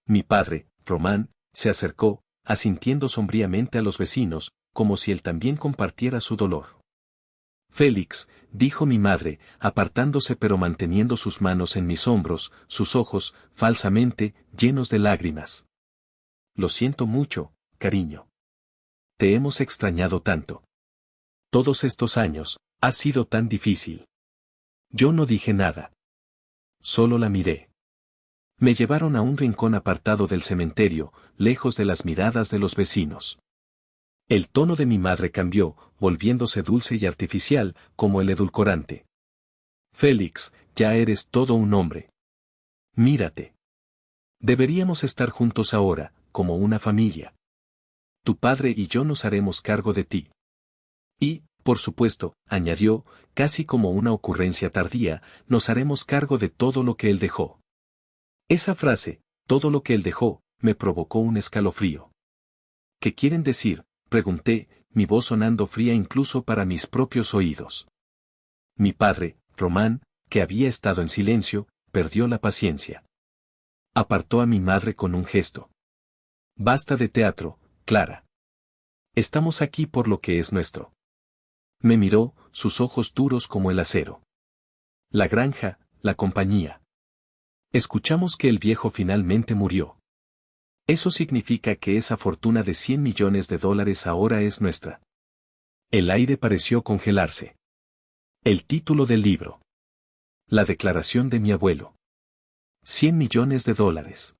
Mi padre, Román, se acercó, asintiendo sombríamente a los vecinos, como si él también compartiera su dolor. Félix, dijo mi madre, apartándose pero manteniendo sus manos en mis hombros, sus ojos, falsamente, llenos de lágrimas. Lo siento mucho, cariño. Te hemos extrañado tanto. Todos estos años, ha sido tan difícil. Yo no dije nada. Solo la miré. Me llevaron a un rincón apartado del cementerio, lejos de las miradas de los vecinos. El tono de mi madre cambió, volviéndose dulce y artificial, como el edulcorante. Félix, ya eres todo un hombre. Mírate. Deberíamos estar juntos ahora, como una familia. Tu padre y yo nos haremos cargo de ti. Y, por supuesto, añadió, casi como una ocurrencia tardía, nos haremos cargo de todo lo que él dejó. Esa frase, todo lo que él dejó, me provocó un escalofrío. ¿Qué quieren decir?, pregunté, mi voz sonando fría incluso para mis propios oídos. Mi padre, Román, que había estado en silencio, perdió la paciencia. Apartó a mi madre con un gesto. Basta de teatro, Clara. Estamos aquí por lo que es nuestro. Me miró, sus ojos duros como el acero. La granja, la compañía. Escuchamos que el viejo finalmente murió. Eso significa que esa fortuna de $100 millones ahora es nuestra. El aire pareció congelarse. El título del libro. La declaración de mi abuelo. $100 millones.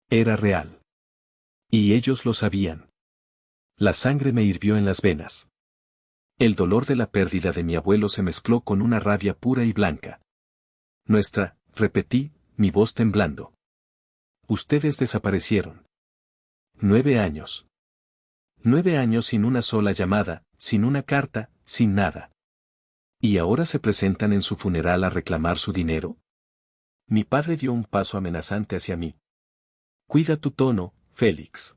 Era real. Y ellos lo sabían. La sangre me hirvió en las venas. El dolor de la pérdida de mi abuelo se mezcló con una rabia pura y blanca. Nuestra, repetí, mi voz temblando. Ustedes desaparecieron. 9 años. 9 años sin una sola llamada, sin una carta, sin nada. ¿Y ahora se presentan en su funeral a reclamar su dinero? Mi padre dio un paso amenazante hacia mí. Cuida tu tono, Félix.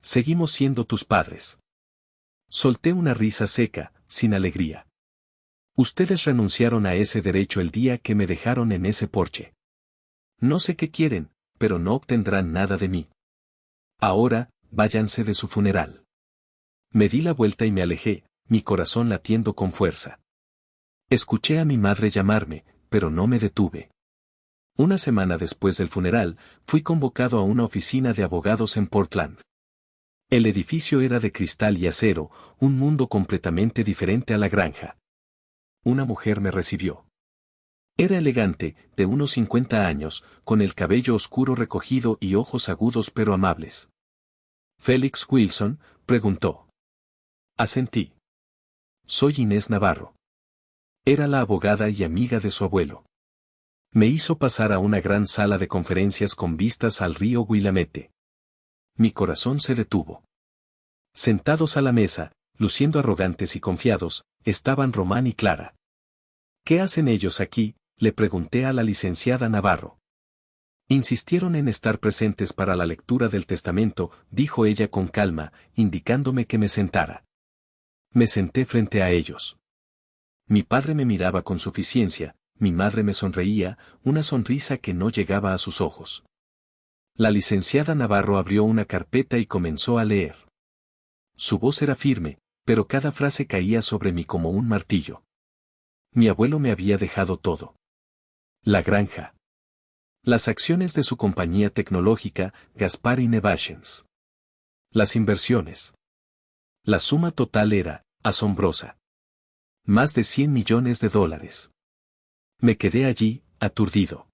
Seguimos siendo tus padres. Solté una risa seca, sin alegría. Ustedes renunciaron a ese derecho el día que me dejaron en ese porche. No sé qué quieren, pero no obtendrán nada de mí. Ahora, váyanse de su funeral. Me di la vuelta y me alejé, mi corazón latiendo con fuerza. Escuché a mi madre llamarme, pero no me detuve. Una semana después del funeral, fui convocado a una oficina de abogados en Portland. El edificio era de cristal y acero, un mundo completamente diferente a la granja. Una mujer me recibió. Era elegante, de unos 50 años, con el cabello oscuro recogido y ojos agudos pero amables. ¿Félix Wilson?, preguntó. Asentí. Soy Inés Navarro. Era la abogada y amiga de su abuelo. Me hizo pasar a una gran sala de conferencias con vistas al río Willamette. Mi corazón se detuvo. Sentados a la mesa, luciendo arrogantes y confiados, estaban Román y Clara. ¿Qué hacen ellos aquí?, le pregunté a la licenciada Navarro. Insistieron en estar presentes para la lectura del testamento, dijo ella con calma, indicándome que me sentara. Me senté frente a ellos. Mi padre me miraba con suficiencia, mi madre me sonreía, una sonrisa que no llegaba a sus ojos. La licenciada Navarro abrió una carpeta y comenzó a leer. Su voz era firme, pero cada frase caía sobre mí como un martillo. Mi abuelo me había dejado todo. La granja. Las acciones de su compañía tecnológica, Gaspar Innovations. Las inversiones. La suma total era, asombrosa. Más de $100 millones. Me quedé allí, aturdido.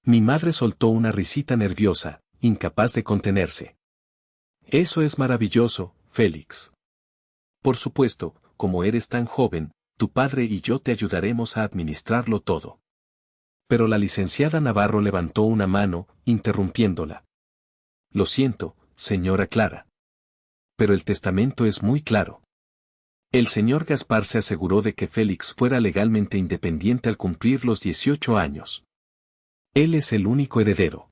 Mi madre soltó una risita nerviosa, incapaz de contenerse. Eso es maravilloso, Félix. Por supuesto, como eres tan joven, tu padre y yo te ayudaremos a administrarlo todo. Pero la licenciada Navarro levantó una mano, interrumpiéndola. Lo siento, señora Clara. Pero el testamento es muy claro. El señor Gaspar se aseguró de que Félix fuera legalmente independiente al cumplir los 18 años. Él es el único heredero.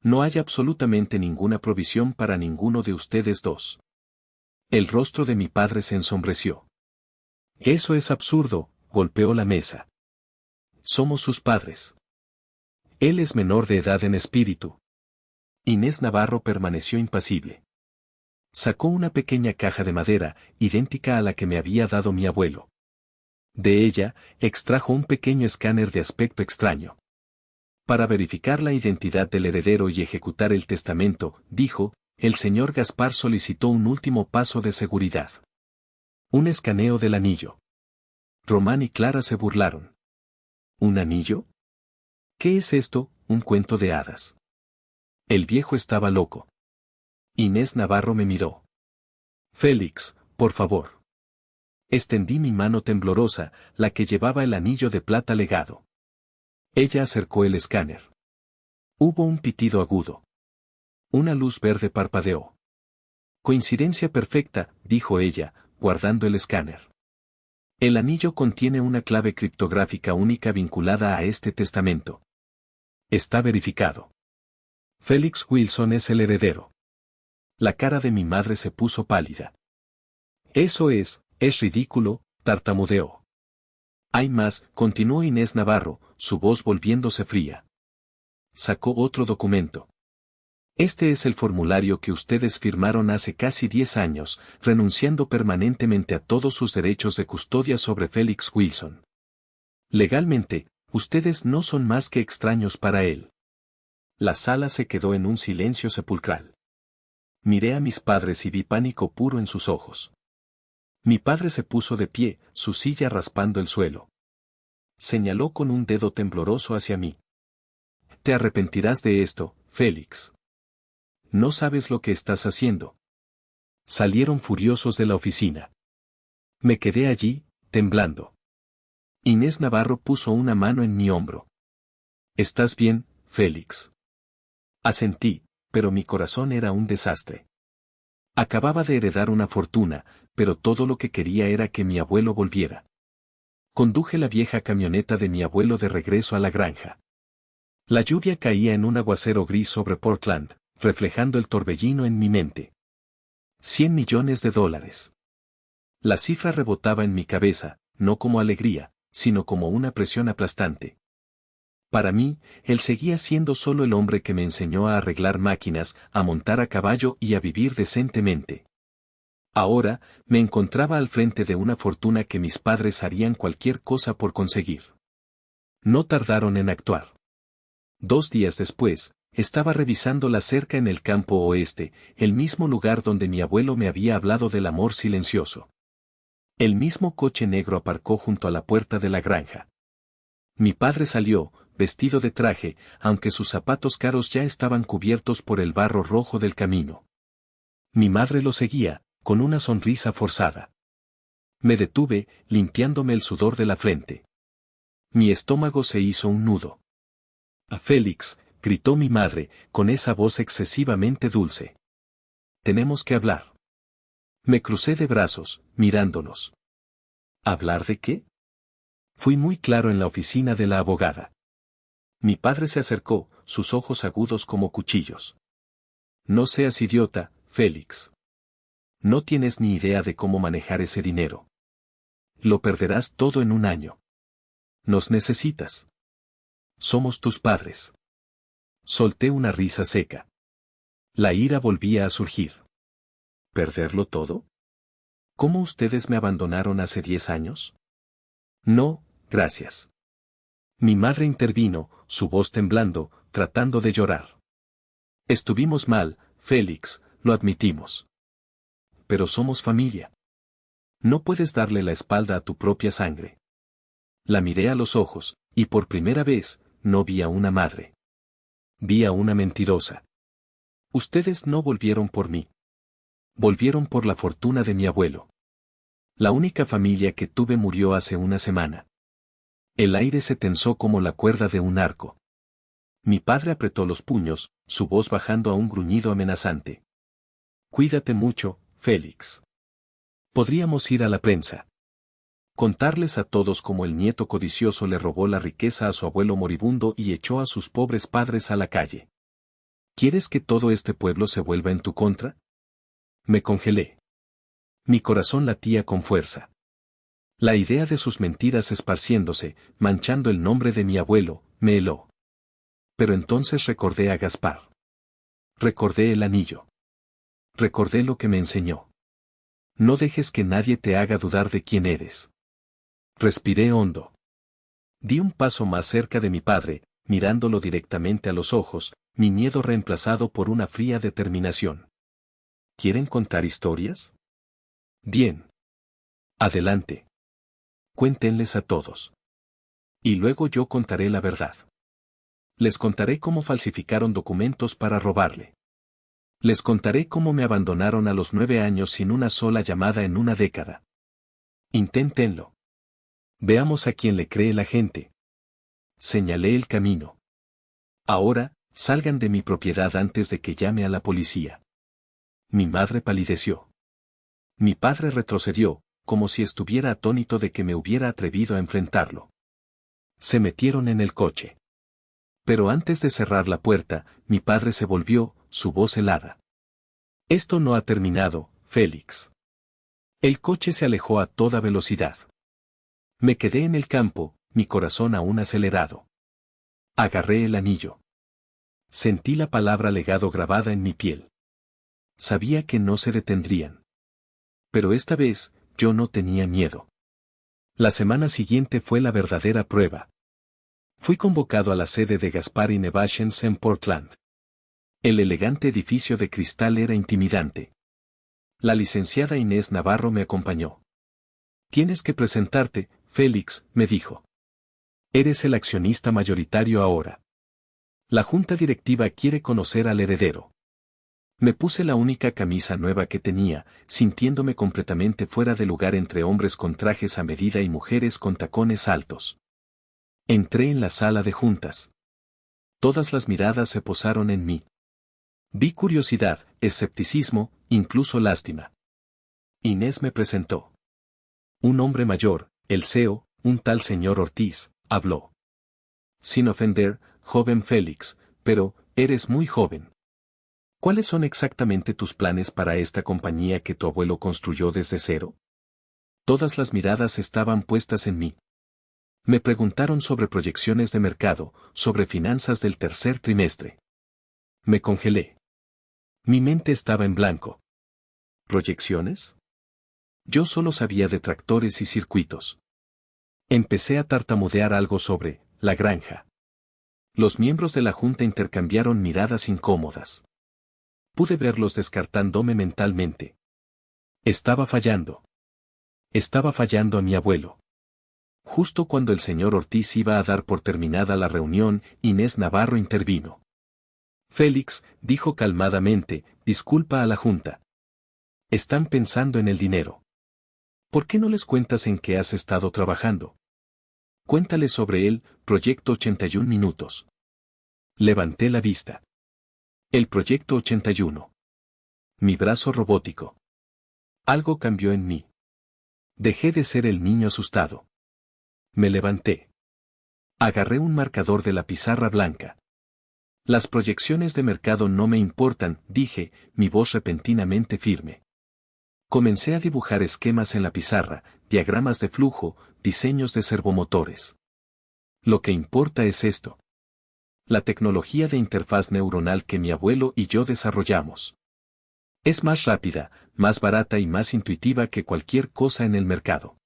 No hay absolutamente ninguna provisión para ninguno de ustedes dos. El rostro de mi padre se ensombreció. Eso es absurdo, golpeó la mesa. Somos sus padres. Él es menor de edad en espíritu. Inés Navarro permaneció impasible. Sacó una pequeña caja de madera, idéntica a la que me había dado mi abuelo. De ella, extrajo un pequeño escáner de aspecto extraño. Para verificar la identidad del heredero y ejecutar el testamento, dijo, el señor Gaspar solicitó un último paso de seguridad. Un escaneo del anillo. Román y Clara se burlaron. ¿Un anillo? ¿Qué es esto? Un cuento de hadas. El viejo estaba loco. Inés Navarro me miró. Félix, por favor. Extendí mi mano temblorosa, la que llevaba el anillo de plata legado. Ella acercó el escáner. Hubo un pitido agudo. Una luz verde parpadeó. Coincidencia perfecta, dijo ella, guardando el escáner. El anillo contiene una clave criptográfica única vinculada a este testamento. Está verificado. Félix Wilson es el heredero. La cara de mi madre se puso pálida. Eso es ridículo, tartamudeó. Hay más, continuó Inés Navarro, su voz volviéndose fría. Sacó otro documento. Este es el formulario que ustedes firmaron hace casi 10 años, renunciando permanentemente a todos sus derechos de custodia sobre Félix Wilson. Legalmente, ustedes no son más que extraños para él. La sala se quedó en un silencio sepulcral. Miré a mis padres y vi pánico puro en sus ojos. Mi padre se puso de pie, su silla raspando el suelo. Señaló con un dedo tembloroso hacia mí. Te arrepentirás de esto, Félix. No sabes lo que estás haciendo. Salieron furiosos de la oficina. Me quedé allí, temblando. Inés Navarro puso una mano en mi hombro. ¿Estás bien, Félix? Asentí, pero mi corazón era un desastre. Acababa de heredar una fortuna, pero todo lo que quería era que mi abuelo volviera. Conduje la vieja camioneta de mi abuelo de regreso a la granja. La lluvia caía en un aguacero gris sobre Portland, reflejando el torbellino en mi mente. $100 millones. La cifra rebotaba en mi cabeza, no como alegría, sino como una presión aplastante. Para mí, él seguía siendo solo el hombre que me enseñó a arreglar máquinas, a montar a caballo y a vivir decentemente. Ahora, me encontraba al frente de una fortuna que mis padres harían cualquier cosa por conseguir. No tardaron en actuar. 2 días después, estaba revisando la cerca en el campo oeste, el mismo lugar donde mi abuelo me había hablado del amor silencioso. El mismo coche negro aparcó junto a la puerta de la granja. Mi padre salió, vestido de traje, aunque sus zapatos caros ya estaban cubiertos por el barro rojo del camino. Mi madre lo seguía, con una sonrisa forzada. Me detuve, limpiándome el sudor de la frente. Mi estómago se hizo un nudo. «A Félix», gritó mi madre, con esa voz excesivamente dulce. «Tenemos que hablar». Me crucé de brazos, mirándolos. ¿Hablar de qué? Fui muy claro en la oficina de la abogada. Mi padre se acercó, sus ojos agudos como cuchillos. No seas idiota, Félix. No tienes ni idea de cómo manejar ese dinero. Lo perderás todo en un año. Nos necesitas. Somos tus padres. Solté una risa seca. La ira volvía a surgir. ¿Perderlo todo? ¿Cómo ustedes me abandonaron hace 10 años? No, gracias. Mi madre intervino, su voz temblando, tratando de llorar. Estuvimos mal, Félix, lo admitimos. Pero somos familia. No puedes darle la espalda a tu propia sangre. La miré a los ojos, y por primera vez, no vi a una madre. Vi a una mentirosa. Ustedes no volvieron por mí. Volvieron por la fortuna de mi abuelo. La única familia que tuve murió hace una semana. El aire se tensó como la cuerda de un arco. Mi padre apretó los puños, su voz bajando a un gruñido amenazante. Cuídate mucho, Félix. Podríamos ir a la prensa. Contarles a todos cómo el nieto codicioso le robó la riqueza a su abuelo moribundo y echó a sus pobres padres a la calle. ¿Quieres que todo este pueblo se vuelva en tu contra? Me congelé. Mi corazón latía con fuerza. La idea de sus mentiras esparciéndose, manchando el nombre de mi abuelo, me heló. Pero entonces recordé a Gaspar. Recordé el anillo. Recordé lo que me enseñó. No dejes que nadie te haga dudar de quién eres. Respiré hondo. Di un paso más cerca de mi padre, mirándolo directamente a los ojos, mi miedo reemplazado por una fría determinación. ¿Quieren contar historias? Bien. Adelante. Cuéntenles a todos. Y luego yo contaré la verdad. Les contaré cómo falsificaron documentos para robarle. Les contaré cómo me abandonaron a los 9 años sin una sola llamada en una década. Inténtenlo. Veamos a quién le cree la gente. Señalé el camino. Ahora, salgan de mi propiedad antes de que llame a la policía. Mi madre palideció. Mi padre retrocedió, como si estuviera atónito de que me hubiera atrevido a enfrentarlo. Se metieron en el coche. Pero antes de cerrar la puerta, mi padre se volvió, su voz helada. Esto no ha terminado, Félix. El coche se alejó a toda velocidad. Me quedé en el campo, mi corazón aún acelerado. Agarré el anillo. Sentí la palabra legado grabada en mi piel. Sabía que no se detendrían. Pero esta vez, yo no tenía miedo. La semana siguiente fue la verdadera prueba. Fui convocado a la sede de Gaspar Innovations en Portland. El elegante edificio de cristal era intimidante. La licenciada Inés Navarro me acompañó. Tienes que presentarte, Félix, me dijo. Eres el accionista mayoritario ahora. La junta directiva quiere conocer al heredero. Me puse la única camisa nueva que tenía, sintiéndome completamente fuera de lugar entre hombres con trajes a medida y mujeres con tacones altos. Entré en la sala de juntas. Todas las miradas se posaron en mí. Vi curiosidad, escepticismo, incluso lástima. Inés me presentó. Un hombre mayor, el CEO, un tal señor Ortiz, habló. Sin ofender, joven Félix, pero, eres muy joven. ¿Cuáles son exactamente tus planes para esta compañía que tu abuelo construyó desde cero? Todas las miradas estaban puestas en mí. Me preguntaron sobre proyecciones de mercado, sobre finanzas del tercer trimestre. Me congelé. Mi mente estaba en blanco. ¿Proyecciones? Yo solo sabía de tractores y circuitos. Empecé a tartamudear algo sobre la granja. Los miembros de la junta intercambiaron miradas incómodas. Pude verlos descartándome mentalmente. Estaba fallando. Estaba fallando a mi abuelo. Justo cuando el señor Ortiz iba a dar por terminada la reunión, Inés Navarro intervino. Félix, dijo calmadamente, disculpa a la junta. Están pensando en el dinero. ¿Por qué no les cuentas en qué has estado trabajando? Cuéntales sobre el Proyecto 81 minutos. Levanté la vista. El Proyecto 81. Mi brazo robótico. Algo cambió en mí. Dejé de ser el niño asustado. Me levanté. Agarré un marcador de la pizarra blanca. Las proyecciones de mercado no me importan, dije, mi voz repentinamente firme. Comencé a dibujar esquemas en la pizarra, diagramas de flujo, diseños de servomotores. Lo que importa es esto. La tecnología de interfaz neuronal que mi abuelo y yo desarrollamos. Es más rápida, más barata y más intuitiva que cualquier cosa en el mercado.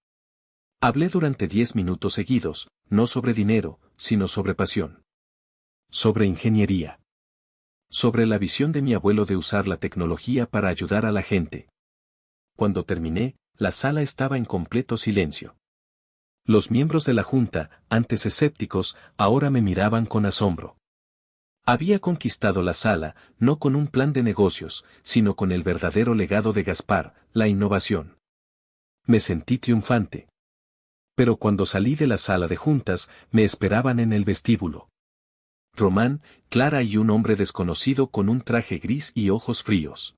Hablé durante 10 minutos seguidos, no sobre dinero, sino sobre pasión. Sobre ingeniería. Sobre la visión de mi abuelo de usar la tecnología para ayudar a la gente. Cuando terminé, la sala estaba en completo silencio. Los miembros de la junta, antes escépticos, ahora me miraban con asombro. Había conquistado la sala, no con un plan de negocios, sino con el verdadero legado de Gaspar, la innovación. Me sentí triunfante. Pero cuando salí de la sala de juntas, me esperaban en el vestíbulo. Román, Clara y un hombre desconocido con un traje gris y ojos fríos.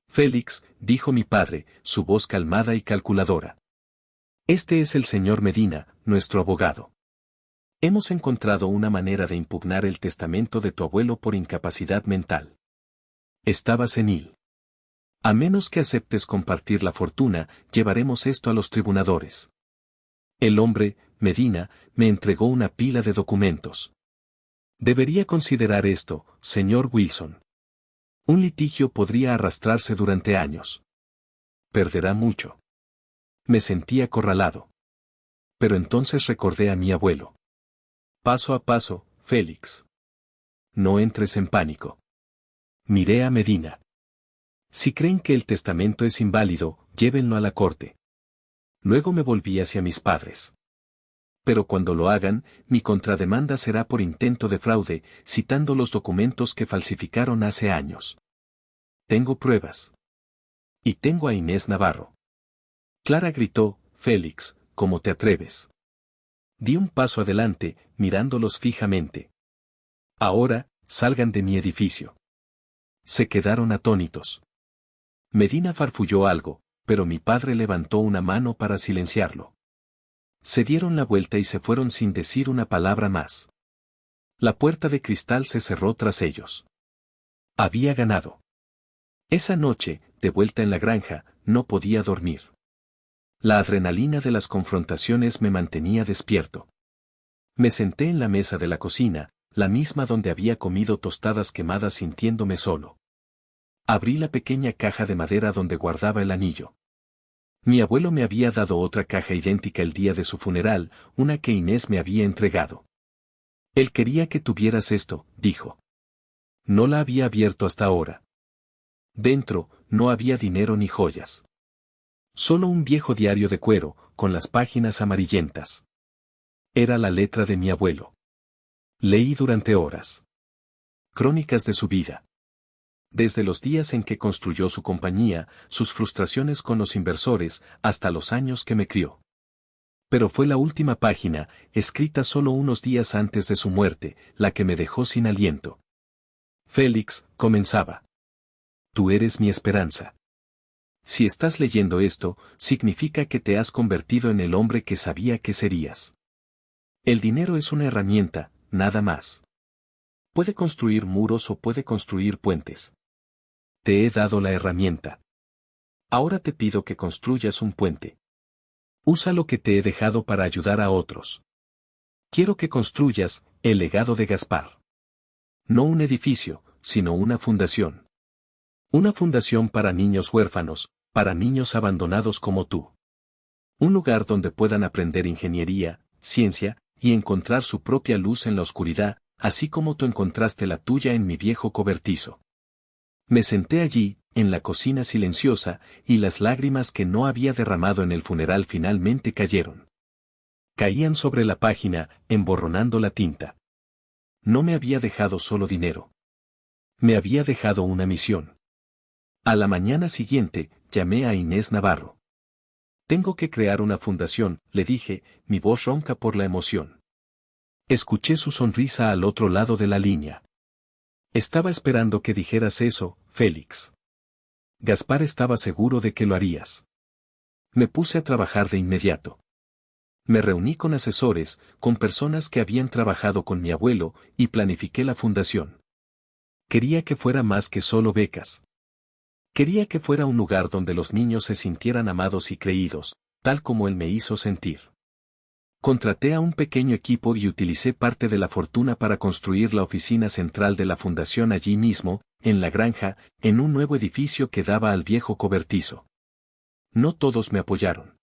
Félix, dijo mi padre, su voz calmada y calculadora. Este es el señor Medina, nuestro abogado. Hemos encontrado una manera de impugnar el testamento de tu abuelo por incapacidad mental. Estaba senil. A menos que aceptes compartir la fortuna, llevaremos esto a los tribunadores. El hombre, Medina, me entregó una pila de documentos. Debería considerar esto, señor Wilson. Un litigio podría arrastrarse durante años. Perderá mucho. Me sentí acorralado. Pero entonces recordé a mi abuelo. Paso a paso, Félix. No entres en pánico. Miré a Medina. Si creen que el testamento es inválido, llévenlo a la corte. Luego me volví hacia mis padres. Pero cuando lo hagan, mi contrademanda será por intento de fraude, citando los documentos que falsificaron hace años. Tengo pruebas. Y tengo a Inés Navarro. Clara gritó, Félix, ¿cómo te atreves? Di un paso adelante, mirándolos fijamente. Ahora, salgan de mi edificio. Se quedaron atónitos. Medina farfulló algo, pero mi padre levantó una mano para silenciarlo. Se dieron la vuelta y se fueron sin decir una palabra más. La puerta de cristal se cerró tras ellos. Había ganado. Esa noche, de vuelta en la granja, no podía dormir. La adrenalina de las confrontaciones me mantenía despierto. Me senté en la mesa de la cocina, la misma donde había comido tostadas quemadas sintiéndome solo. Abrí la pequeña caja de madera donde guardaba el anillo. Mi abuelo me había dado otra caja idéntica el día de su funeral, una que Inés me había entregado. Él quería que tuvieras esto, dijo. No la había abierto hasta ahora. Dentro, no había dinero ni joyas. Solo un viejo diario de cuero, con las páginas amarillentas. Era la letra de mi abuelo. Leí durante horas. Crónicas de su vida. Desde los días en que construyó su compañía, sus frustraciones con los inversores, hasta los años que me crió. Pero fue la última página, escrita solo unos días antes de su muerte, la que me dejó sin aliento. Félix, comenzaba. Tú eres mi esperanza. Si estás leyendo esto, significa que te has convertido en el hombre que sabía que serías. El dinero es una herramienta, nada más. Puede construir muros o puede construir puentes. Te he dado la herramienta. Ahora te pido que construyas un puente. Usa lo que te he dejado para ayudar a otros. Quiero que construyas el legado de Gaspar. No un edificio, sino una fundación. Una fundación para niños huérfanos, para niños abandonados como tú. Un lugar donde puedan aprender ingeniería, ciencia, y encontrar su propia luz en la oscuridad, así como tú encontraste la tuya en mi viejo cobertizo. Me senté allí, en la cocina silenciosa, y las lágrimas que no había derramado en el funeral finalmente cayeron. Caían sobre la página, emborronando la tinta. No me había dejado solo dinero. Me había dejado una misión. A la mañana siguiente, llamé a Inés Navarro. Tengo que crear una fundación, le dije, mi voz ronca por la emoción. Escuché su sonrisa al otro lado de la línea. Estaba esperando que dijeras eso, Félix. Gaspar estaba seguro de que lo harías. Me puse a trabajar de inmediato. Me reuní con asesores, con personas que habían trabajado con mi abuelo, y planifiqué la fundación. Quería que fuera más que solo becas. Quería que fuera un lugar donde los niños se sintieran amados y creídos, tal como él me hizo sentir. Contraté a un pequeño equipo y utilicé parte de la fortuna para construir la oficina central de la fundación allí mismo, en la granja, en un nuevo edificio que daba al viejo cobertizo. No todos me apoyaron.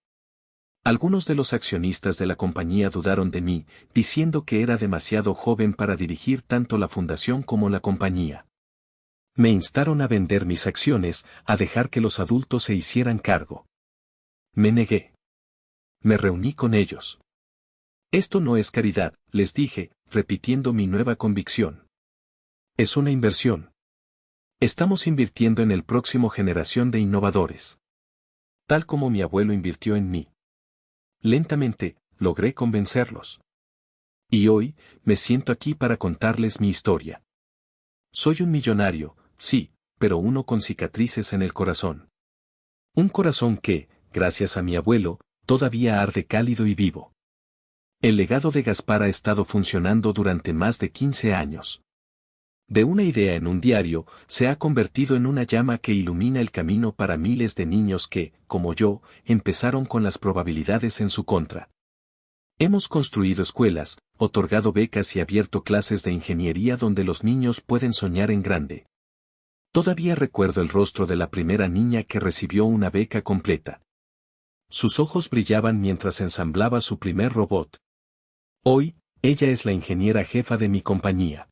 Algunos de los accionistas de la compañía dudaron de mí, diciendo que era demasiado joven para dirigir tanto la fundación como la compañía. Me instaron a vender mis acciones, a dejar que los adultos se hicieran cargo. Me negué. Me reuní con ellos. Esto no es caridad, les dije, repitiendo mi nueva convicción. Es una inversión. Estamos invirtiendo en el próximo generación de innovadores. Tal como mi abuelo invirtió en mí. Lentamente, logré convencerlos. Y hoy, me siento aquí para contarles mi historia. Soy un millonario, sí, pero uno con cicatrices en el corazón. Un corazón que, gracias a mi abuelo, todavía arde cálido y vivo. El legado de Gaspar ha estado funcionando durante más de 15 años. De una idea en un diario, se ha convertido en una llama que ilumina el camino para miles de niños que, como yo, empezaron con las probabilidades en su contra. Hemos construido escuelas, otorgado becas y abierto clases de ingeniería donde los niños pueden soñar en grande. Todavía recuerdo el rostro de la primera niña que recibió una beca completa. Sus ojos brillaban mientras ensamblaba su primer robot. Hoy, ella es la ingeniera jefa de mi compañía.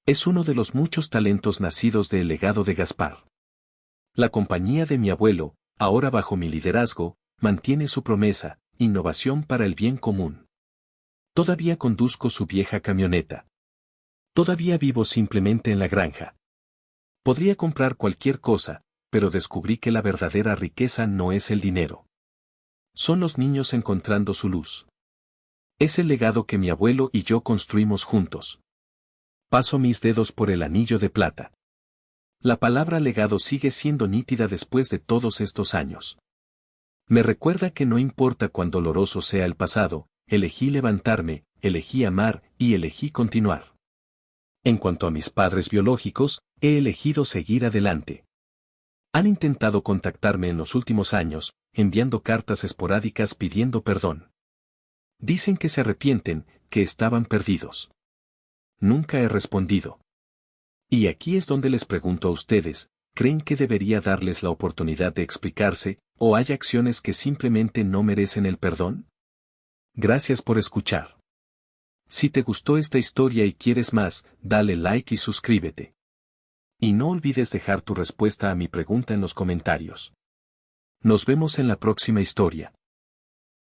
Es uno de los muchos talentos nacidos del legado de Gaspar. La compañía de mi abuelo, ahora bajo mi liderazgo, mantiene su promesa, innovación para el bien común. Todavía conduzco su vieja camioneta. Todavía vivo simplemente en la granja. Podría comprar cualquier cosa, pero descubrí que la verdadera riqueza no es el dinero. Son los niños encontrando su luz. Es el legado que mi abuelo y yo construimos juntos. Paso mis dedos por el anillo de plata. La palabra legado sigue siendo nítida después de todos estos años. Me recuerda que no importa cuán doloroso sea el pasado, elegí levantarme, elegí amar y elegí continuar. En cuanto a mis padres biológicos, he elegido seguir adelante. Han intentado contactarme en los últimos años, enviando cartas esporádicas pidiendo perdón. Dicen que se arrepienten, que estaban perdidos. Nunca he respondido. Y aquí es donde les pregunto a ustedes, ¿creen que debería darles la oportunidad de explicarse, o hay acciones que simplemente no merecen el perdón? Gracias por escuchar. Si te gustó esta historia y quieres más, dale like y suscríbete. Y no olvides dejar tu respuesta a mi pregunta en los comentarios. Nos vemos en la próxima historia.